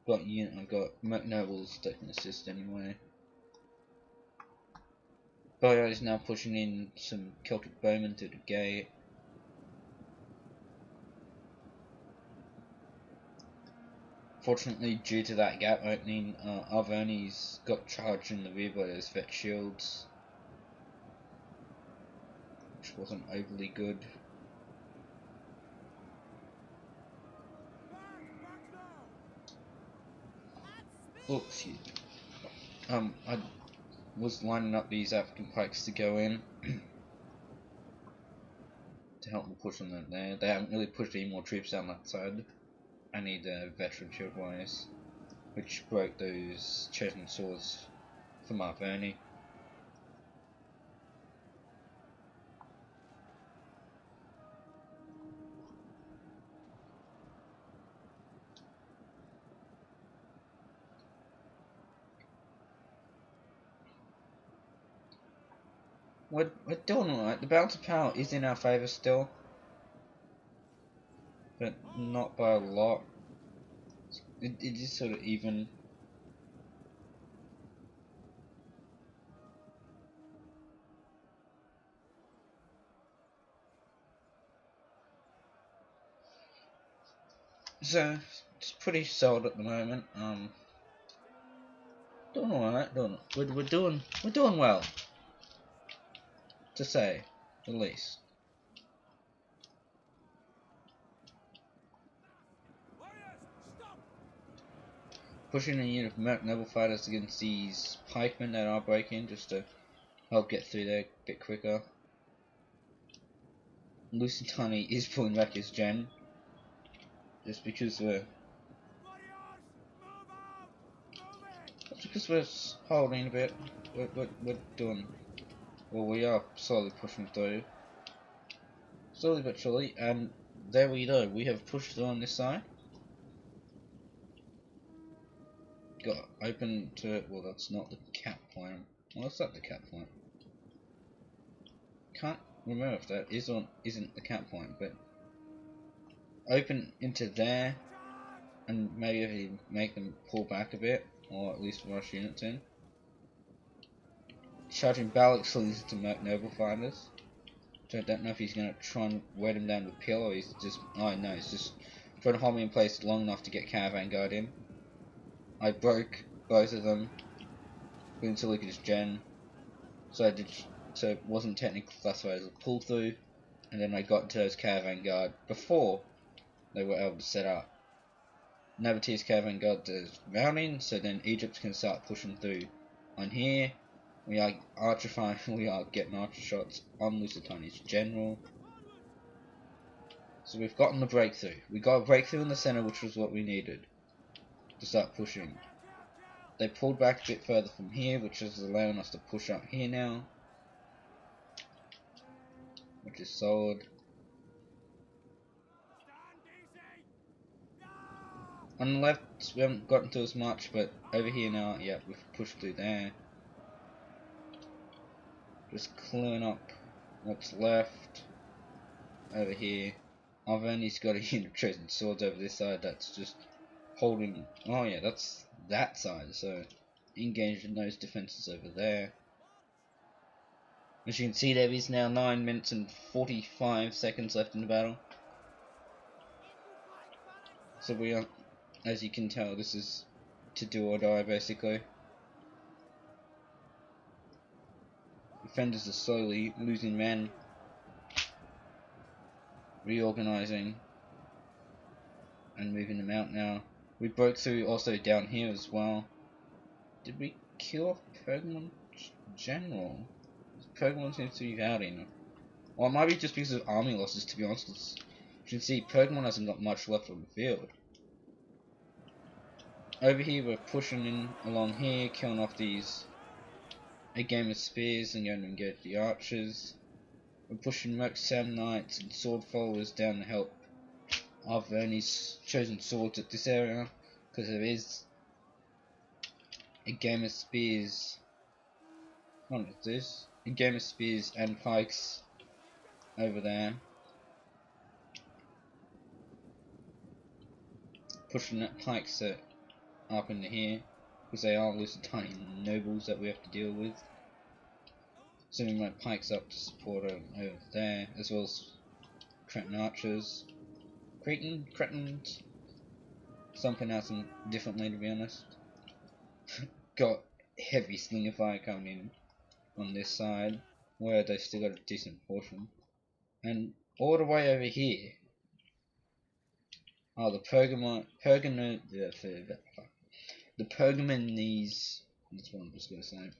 Speaker 1: I've got Merc Nobles that can assist anyway. Boyo is now pushing in some Celtic Bowmen to the gate. Fortunately, due to that gap opening, Arvoni's got charged in the rear by those vet shields, which wasn't overly good. Oh, excuse me. I was lining up these African pikes to go in to help them push on that there. They haven't really pushed any more troops down that side. I need veteran shield wires, which broke those chosen swords from Arvoni. We're doing alright. The balance of power is in our favour still, but not by a lot. It is sort of even. So it's pretty solid at the moment. Doing alright. We're doing well, to say the least. Pushing a unit of Merc Noble Fighters against these pikemen that are breaking just to help get through there a bit quicker. Lusitani is pulling back his gen just because we're holding a bit. We're doing well. We are slowly pushing through, slowly but surely, and there we go. We have pushed through on this side. Got open to, well, that's not the cap point. Well, is that the cap point? Can't remember if that is or isn't the cap point, but open into there, and maybe if you make them pull back a bit, or at least rush units in. Charging Balak slings to Merc Noble Fighters. So I don't know if he's going to try and wear them down with a pill, or he's just, oh no, he's just trying to hold me in place long enough to get Caravan Guard in. I broke both of them into Lucas Gen, so it wasn't technically classified as a pull through, and then I got into those Caravan Guard before they were able to set up. Nabateer's Caravan Guard does rounding, so then Egypt can start pushing through. On here, we are we are getting archer shots on Lusitani's general. So we've gotten the breakthrough. We got a breakthrough in the center, which was what we needed to start pushing. They pulled back a bit further from here, which is allowing us to push up here now, which is solid. On the left, we haven't gotten to as much, but over here now, yeah, we've pushed through there. Just clearing up what's left over here. I've only got a unit of chosen swords over this side that's just holding. Oh yeah, that's that side. So engaged in those defenses over there. As you can see, there is now 9 minutes and 45 seconds left in the battle. So we are, as you can tell, this is to do or die basically. Defenders are slowly losing men, reorganizing, and moving them out now. We broke through also down here as well. Did we kill off Pergamon General? Pergamon seems to be outing. Or it might be just because of army losses, to be honest. You can see Pergamon hasn't got much left on the field. Over here we're pushing in along here, killing off these a game of spears and going to engage the archers. We're pushing Merc Sam Knights and sword followers down to help our Verni's chosen swords at this area, because there is a game of spears. What is this? A game of spears and pikes over there. Pushing that pike set up into here, because they are Lusitanian nobles that we have to deal with. Sending my pikes up to support them over there, as well as Cretan archers. Cretans? Some pronounce them differently, to be honest. Got heavy slinger fire coming in on this side, where they've still got a decent portion. And all the way over here are the Pergamonese, that's what I'm just going to say.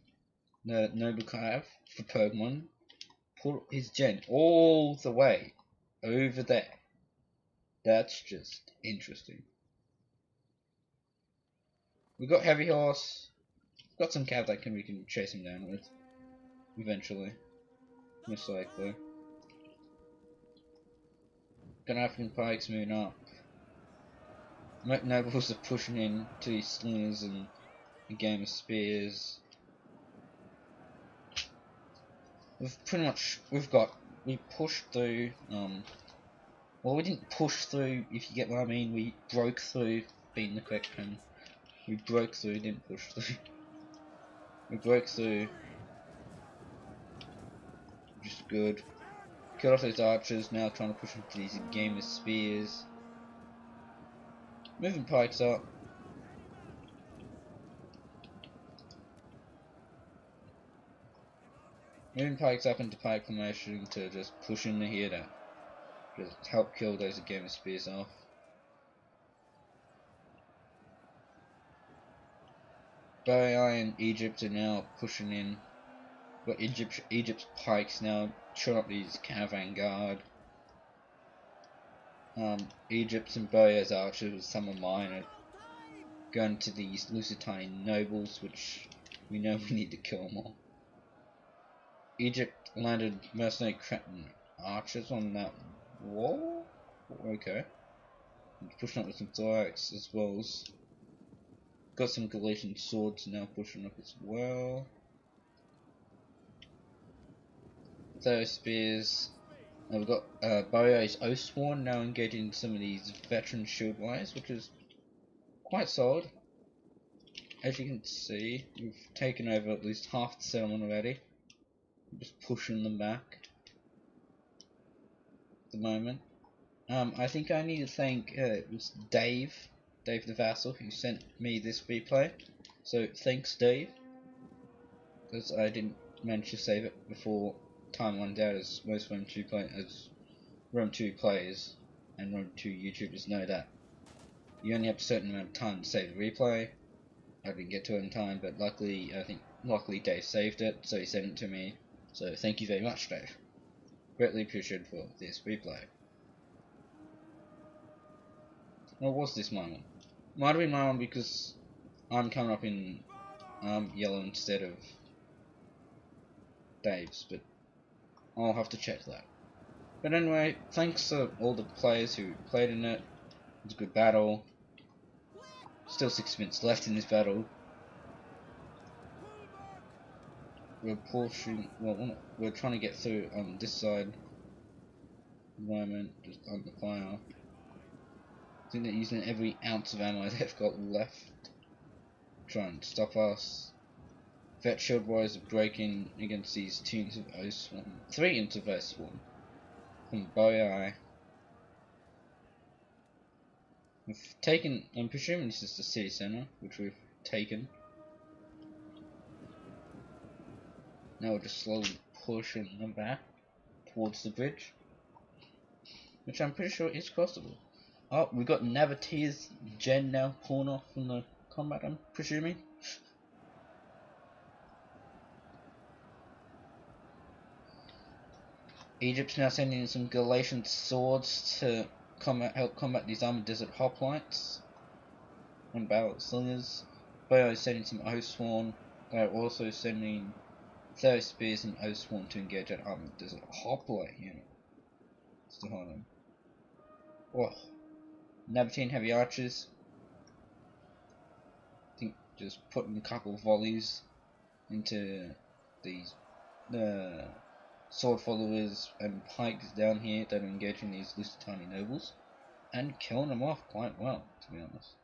Speaker 1: The noble Cav for Pergamon put his gen all the way over there. That's just interesting. We've got heavy horse. Got some cav that we can chase him down with. Eventually. Most likely. Got African pikes moving up. Nobles are pushing in to these slingers and a game of spears. We pushed through, well, we didn't push through, if you get what I mean. We broke through, being the correct term. We broke through, didn't push through. We broke through, which is good. Killed off those archers, now trying to push into these game of spears. Moving pikes up. Moving pikes up into pike formation to just push into here to just help kill those game of spears off. Boei and Egypt are now pushing in. Got Egypt's pikes now shot up these caravan guard. Egypt's and Boei's archers with some of mine are going to these Lusitanian nobles, which we know we need to kill them all. Egypt landed mercenary Cretan archers on that wall? Okay. Pushing up with some thorax as well as got some Galatian swords now pushing up as well. Those spears. We've got Boei's Oathsworn now engaging some of these veteran shield wires, which is quite solid. As you can see, we've taken over at least half the settlement already. Just pushing them back at the moment. I think I need to thank it was Dave the Vassal, who sent me this replay. So thanks, Dave, because I didn't manage to save it before time runs out, as most Rome 2 players and Rome 2 YouTubers know that you only have a certain amount of time to save the replay. I didn't get to it in time, but luckily Dave saved it, so he sent it to me. So thank you very much, Dave. Greatly appreciated for this replay. What was this my one? Might have been my one because I'm coming up in yellow instead of Dave's, but I'll have to check that. But anyway, thanks to all the players who played in it. It was a good battle. Still 6 minutes left in this battle. We're pushing, well, we're trying to get through on this side at the moment, just under fire. I think they're using every ounce of ammo they've got left to try and stop us. Vet shield warriors are breaking against these 2 into O Swarm. 3 into O Swarm from Boyai. We've taken, I'm presuming this is the city centre, which we've taken. Now we're just slowly pushing them back towards the bridge, which I'm pretty sure is crossable. Oh, we've got Navateer's gen now pulling off from the combat, I'm presuming. Egypt's now sending in some Galatian swords to help combat these armored desert hoplites and barrel slingers. Boyo is sending some O-Sworn. They are also sending 30 spears and O-Sworn to engage an armored desert hoplite unit. Still hold on. Oh, Nabatean heavy archers. I think just putting a couple of volleys into these sword followers and pikes down here that are engaging these Lusitani nobles and killing them off quite well, to be honest.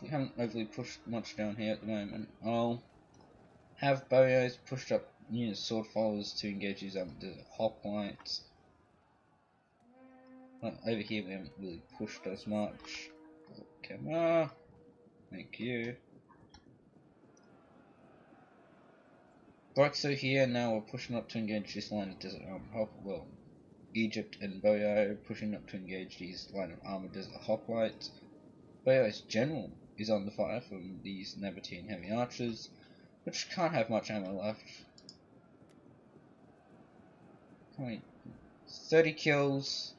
Speaker 1: We haven't overly pushed much down here at the moment. I'll have Boyos pushed up sword followers to engage these desert hoplites. Over here we haven't really pushed as much. Come on. Thank you. Brexo here, now we're pushing up to engage this line of desert well, Egypt and Boyo pushing up to engage these line of armored desert hoplites. Boyo's general is under fire from these Nabatean heavy archers, which can't have much ammo left. 30 kills,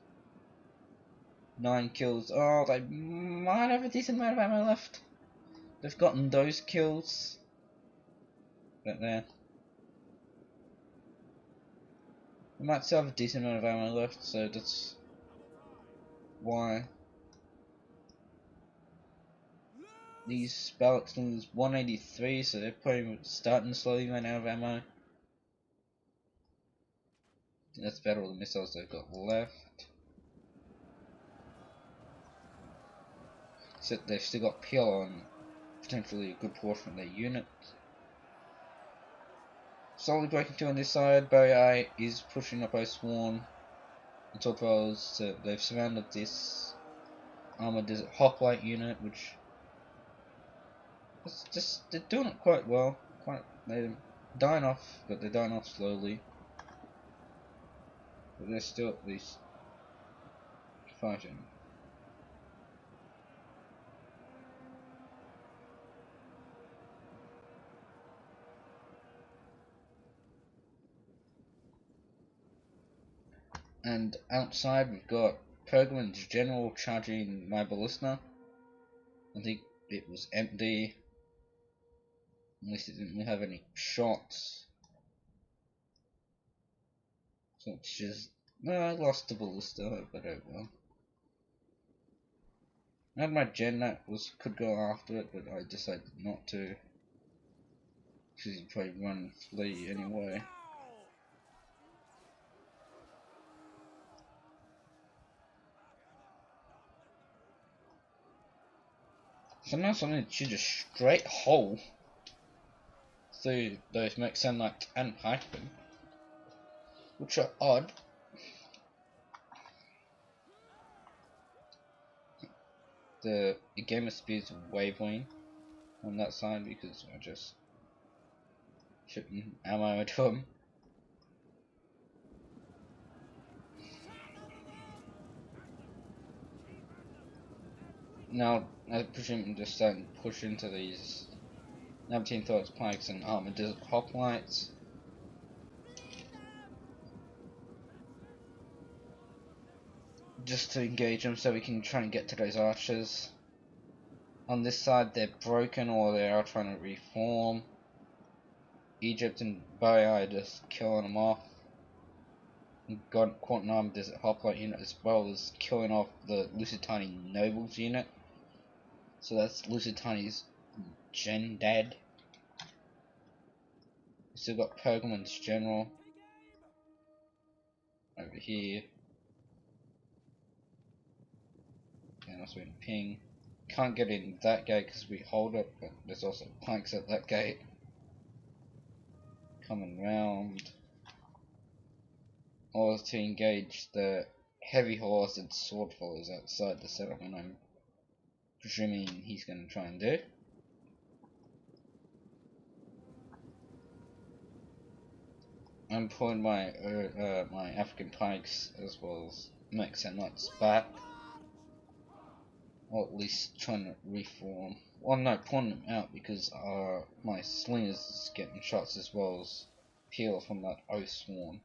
Speaker 1: 9 kills. Oh, they might have a decent amount of ammo left. They've gotten those kills. But there. They might still have a decent amount of ammo left, so that's why. These Balloxlings 183, so they're probably starting to slowly run out of ammo. That's about all the missiles they've got left. So they've still got PL on potentially a good portion of their unit. Slowly breaking through on this side, Boyai is pushing up O-Sworn and torpedoes, so they've surrounded this armored desert hoplite unit, which it's just they're doing it quite well. They're dying off, but they're dying off slowly. But they're still at least fighting. And outside we've got Pergamon's general charging my ballista. I think it was empty. At least it didn't have any shots. So it's just I lost the ballista, but oh well. I had my gen that could go after it, but I decided not to. Because he'd probably run and flee anyway. So now something should just straight hole through those Mexenlites and pikemen, which are odd. The game of speeds wavering on that side because I just shooting ammo to them. Now I presume I'm just starting to push into these Nabatean Thoughts pikes and armored desert hoplites. Just to engage them so we can try and get to those archers. On this side they're broken or they are trying to reform. Egypt and Boyai are just killing them off. And got caught an armored desert hoplite unit as well as killing off the Lusitani nobles unit. So that's Lusitani's gen dead. Still got Pergamon's General over here. And also in ping. Can't get in that gate because we hold it, but there's also planks at that gate. Coming round. Or to engage the heavy horse and sword followers outside the settlement, I'm presuming he's going to try and do. I'm pulling my my African pikes as well as mechs and knights back, or at least trying to reform. Well, no, pulling them out because my slingers is getting shots as well as peel from that oath swarm.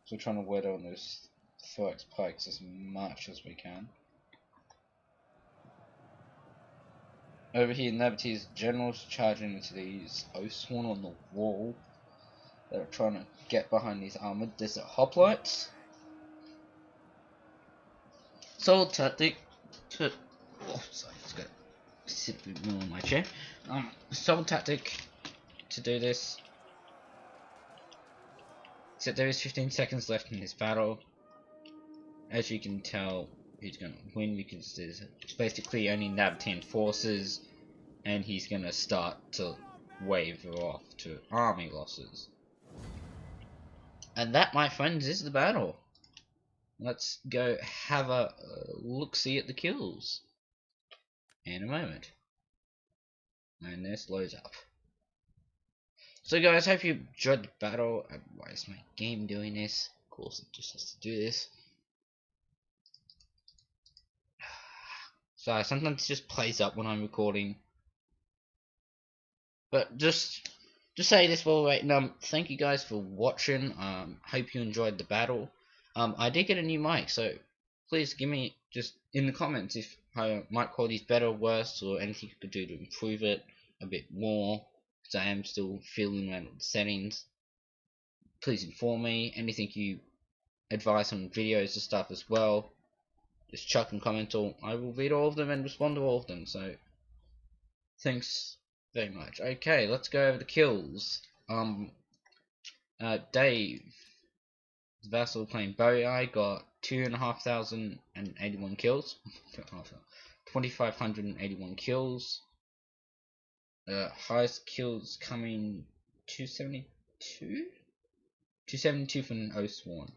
Speaker 1: So we're trying to wear on those thorax pikes as much as we can. Over here, Nabatee's generals charging into these oath swarm on the wall. They're trying to get behind these armored desert hoplites. Solid tactic to sorry, just gotta sit a bit more on my chair. Solid tactic to do this. So there is 15 seconds left in this battle. As you can tell, he's gonna win because there's basically only Nabatean forces, and he's gonna start to waver off to army losses. And that, my friends, is the battle. Let's go have a look-see at the kills in a moment. And this loads up. So guys, hope you enjoyed the battle. Why is my game doing this? Of course it just has to do this. So sometimes it just plays up when I'm recording. But just say this while waiting. Thank you guys for watching. Hope you enjoyed the battle. I did get a new mic, so please give me just in the comments if mic quality is better or worse, or anything you could do to improve it a bit more, because I am still feeling around with the settings. Please inform me. Anything you advise on videos and stuff as well, just chuck and comment all. I will read all of them and respond to all of them, so thanks very much. Okay, let's go over the kills. Dave, the vassal playing Bowie, got 2,581 kills. 2,581 kills. Highest kills coming 272? 272 from Oathsworn.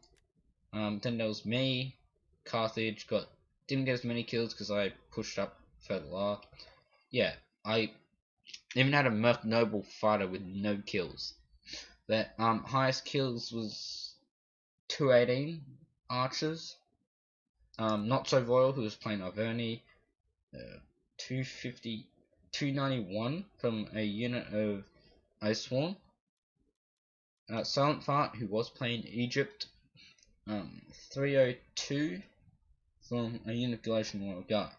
Speaker 1: Then there was me. Carthage didn't get as many kills because I pushed up further left. Yeah, I even had a Merc Noble fighter with no kills. The highest kills was 218 archers. Not so royal, who was playing Arverni. 291 from a unit of Iceworn. Silent Fart, who was playing Egypt. 302 from a unit of Galatian Royal Guard.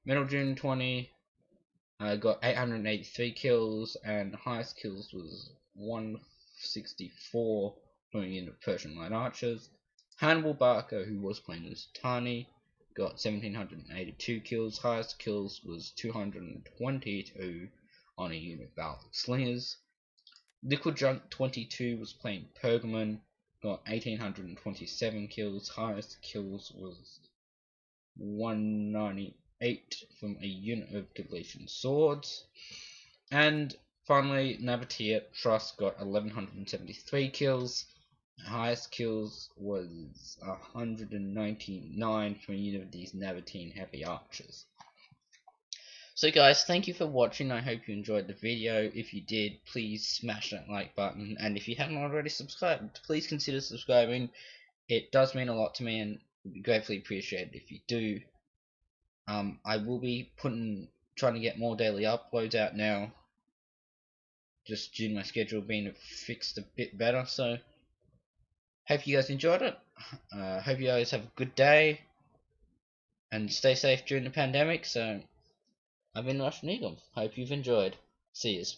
Speaker 1: Metal June 20 got 883 kills, and the highest kills was 164 from a unit of Persian Light Archers. Hannibal Barker, who was playing as Tani, got 1782 kills. Highest kills was 222 on a unit of Valak Slingers. Liquid Junk 22 was playing Pergamon, got 1827 kills. Highest kills was 198 from a unit of Galatian Swords. And finally, Nabatea Trust got 1173 kills. Highest kills was 199 from a unit of these Nabatean Heavy Archers. So guys, thank you for watching. I hope you enjoyed the video. If you did, please smash that like button, and if you haven't already subscribed, please consider subscribing. It does mean a lot to me, and would be gratefully appreciated if you do. I will be trying to get more daily uploads out now, just due to my schedule being fixed a bit better. So hope you guys enjoyed it. Hope you guys have a good day and stay safe during the pandemic. So I've been Russian Eagle. Hope you've enjoyed. See yous.